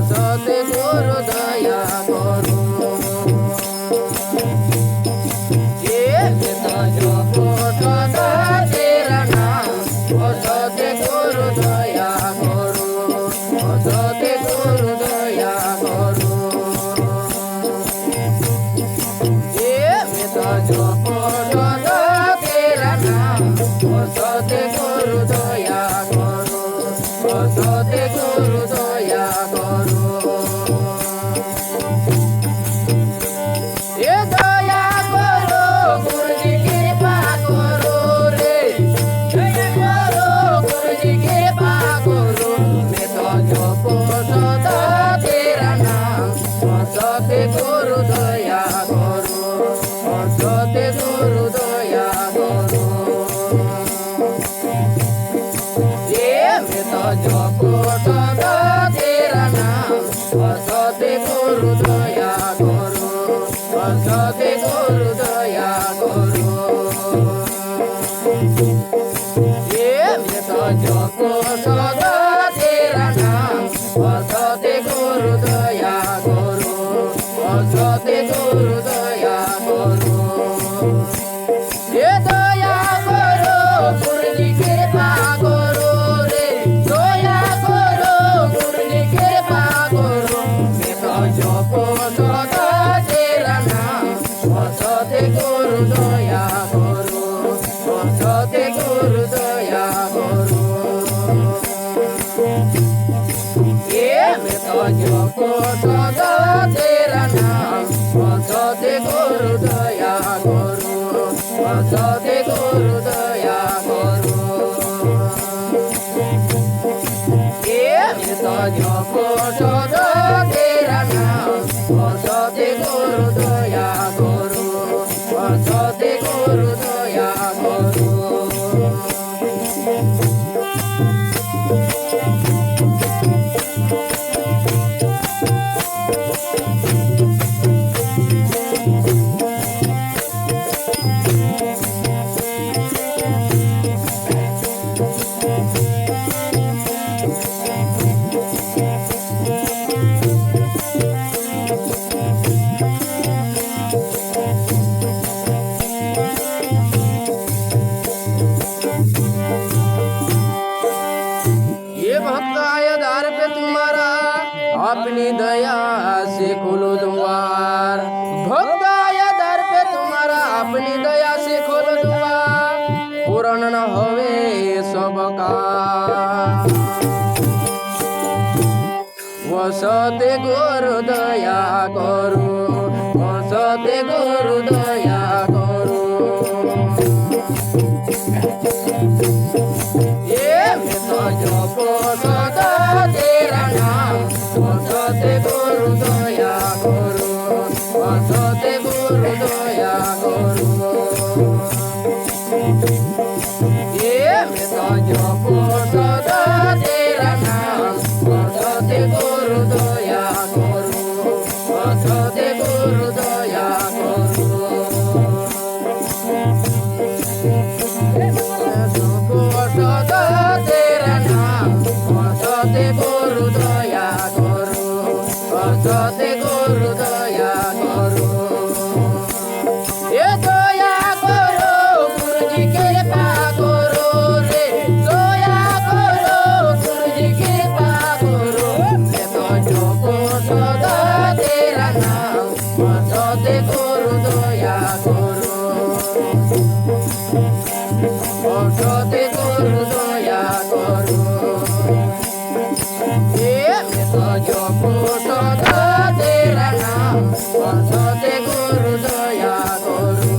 সতে গুরু দয়া করো যে বেদ জপ সদা তেরা নাম সতে গুরু দয়া করো সতে গুরু দয়া করো যে বেদ জপ সদা তেরা নাম সতে গুরু দয়া করো সতে গুরু দয়া করো এ দয়া করো গুরুজি কৃপা করো রে দয়া করো গুরুজি কৃপা করো মে তো জপ সদা তেরা নাম সতে গুরু দয়া করো সতে গুরু দয়া করো তো জপ সদা তেরা নাম সতে গুরু দয়া করো সতে গুরু দয়া করো তো জপ সদা তেরা নাম সতে গুরু দয়া করো সতে গুরু দয়া করো দয়া করো গুরুজি কৃপা করো রে দয়া করো গুরুজি কৃপা করো মে তো জপ সদা তেরা নাম সতে গুরু দয়া করো সতে গুরু দয়া করো মে তো জপ সদা তেরা নাম সতে গুরু দয়া করো সতে গুরু দয়া করো তো জপ সদা তেরা নাম সতে গুরু দয়া করো সতে গুরু দয়া করো भक्त आया दर पे तुम्हारा अपनी दया से खोलो द्वार भक्त आया दर पे तुम्हारा अपनी दया से खोलो द्वार पूर्ण न होवे सबका सते गुरु दया करो सते गुरु दया करो तो जप सदा तेरा नाम सते गुरु दया करो सते गुरु दया करो तो जप सदा तेरा नाम सते गुरु दया करो सते गुरु दया करो सदा तेरा नाम सते गुरु दया करो सते गुरु दया करो दया करो गुरुजी कृपा करो रे दया करो गुरुजी कृपा करो मैं तो जप सदा तेरा नाम सते गुरु दया करो सते गुरु दया करो मैं तो जप सदा तेरा नाम सते गुरु दया करो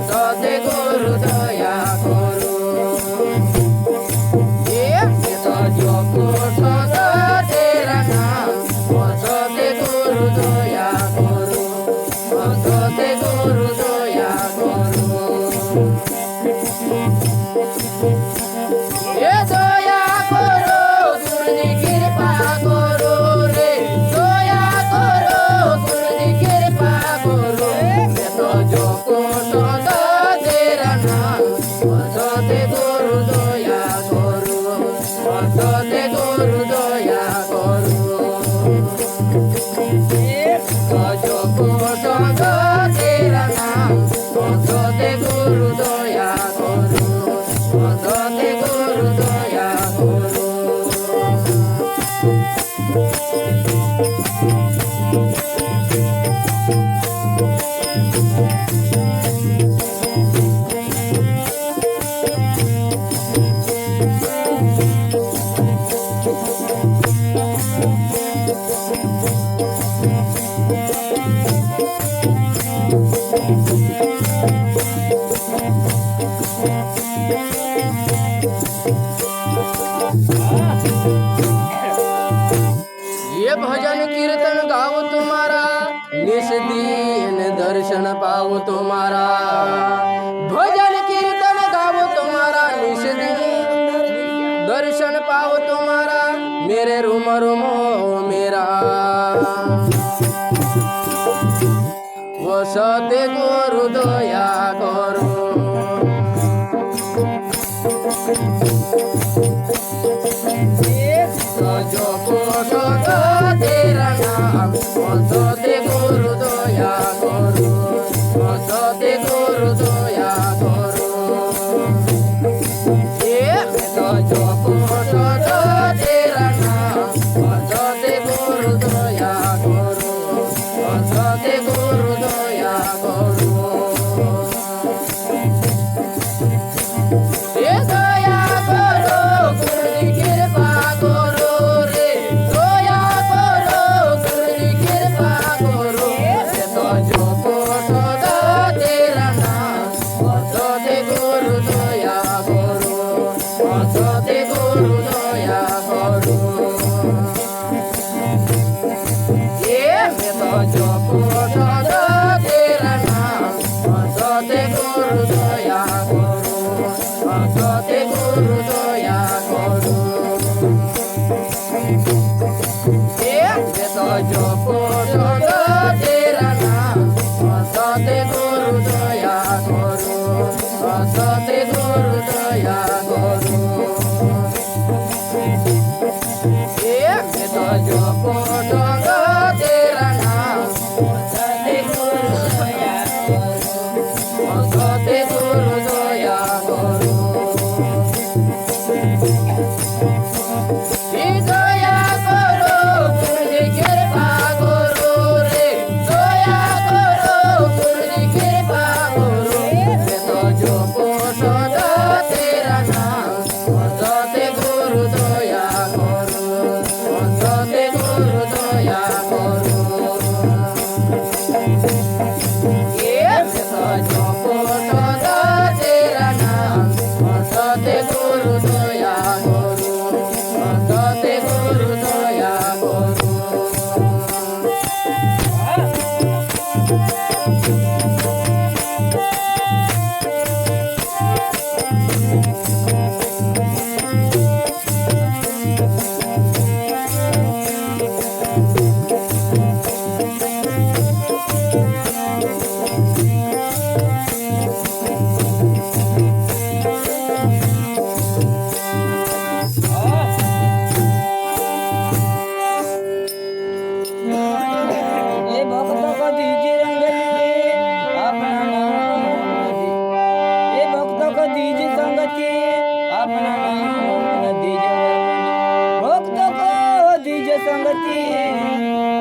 सते गुरु दया करो मैं तो जप सदा तेरा नाम सते गुरु दया करो सते गुरु दया करो दया करो गुरुजी कृपा करो रे ये भजन कीर्तन गाओ तुम्हारा, निस दिन दर्शन पाओ तुम्हारा। भजन कीर्तन गाओ तुम्हारा, निस दिन दर्शन पाओ तुम्हारा। मेरे रूम रूमो मेरा वसते गुरु दया करो। तेरा नाम वसते गुरु दया करो, वसते गुरु दया करो। तेरा नाम वसते गुरु दया करो, वसते गुरु दया करो। दया करो गुरु की कृपा करो रे, दया करो गुरु की कृपा करो। तो जो कोट तेरा नाम वसते गुरु दया करो, वसते गुरु दया करो। तो जो कोट तेरा नाम वसते गुरु दया करो, वसते गुरु दया करो। तो जो कोट तेरा नाम वसते गुरु दया करो, वसते गुरु दया करो। तो जो कोट तेरा नाम वसते गुरु दया करो, वसते गुरु दया करो। दया करो गुरु की कृपा करो रे, दया करो गुरु की कृपा करो। तो जो कोट तेरा नाम वसते गुरु दया करो, वसते गुरु दया करो। तो जो कोट तेरा नाम वसते गुरु दया करो, वसते गुरु दया करो।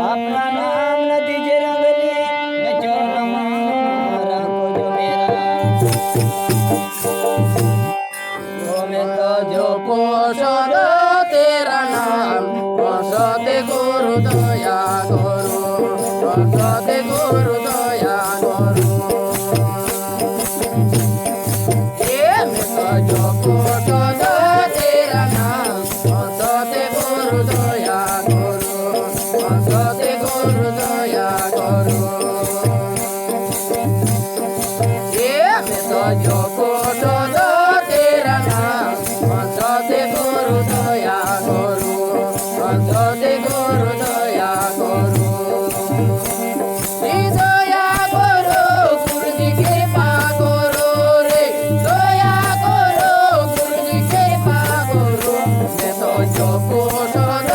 अपना नाम न दीजिए रंगली, मैं चरण मारा को जो मेरा। मैं तो जो पोषण तेरा नाम वसते गुरु दया करो, वसते गुरु दया करो। मैं तो जो पोषण तेरा नाम वसते गुरु दया करो, वसते गुरु दया करो। मैं तो जो पोषण तेरा नाम वसते गुरु दया करो, वसते गुरु दया करो। दया करो गुरु की कृपा करो रे, दया करो गुरु की कृपा करो। मैं तो जो पोषण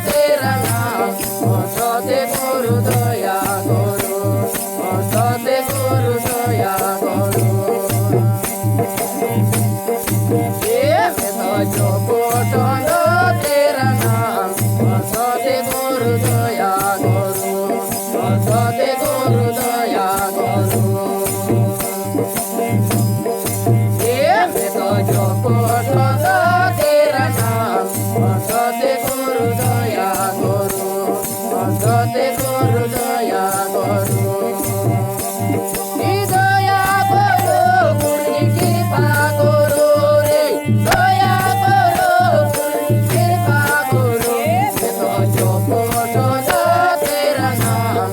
तेरा नाम वसते गुरु दया करो, वसते गुरु दया करो। जो पोषण तेरा नाम वसते गुरु दया करो, वसते गुरु दया करो। जो पोषण तेरा नाम वसते गुरु दया करो, সতে করু দয়া করু দয়া করো পূর্ণি কৃপা করো রে দয়া করো পূর্ণি কৃপা করো তো জপ সদা তেরা নাম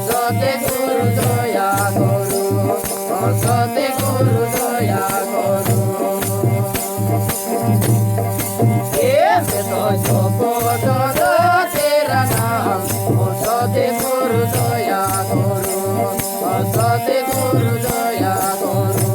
সতে করু দয়া করো সতে করু দয়া করো তো জপ সদা তেরা নাম সতে করু দয়া করো সতে করু দয়া করো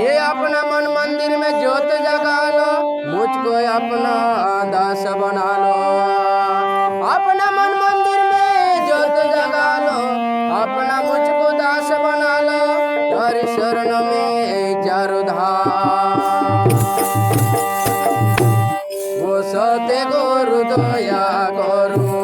ये अपना मन मंदिर में ज्योत जगा लो मुझको अपना दास बना लो अपना मन मंदिर में ज्योत जगा लो अपना मुझको दास बना लो हरि शरण में चारों धाम वो सत्य गुरु दया करो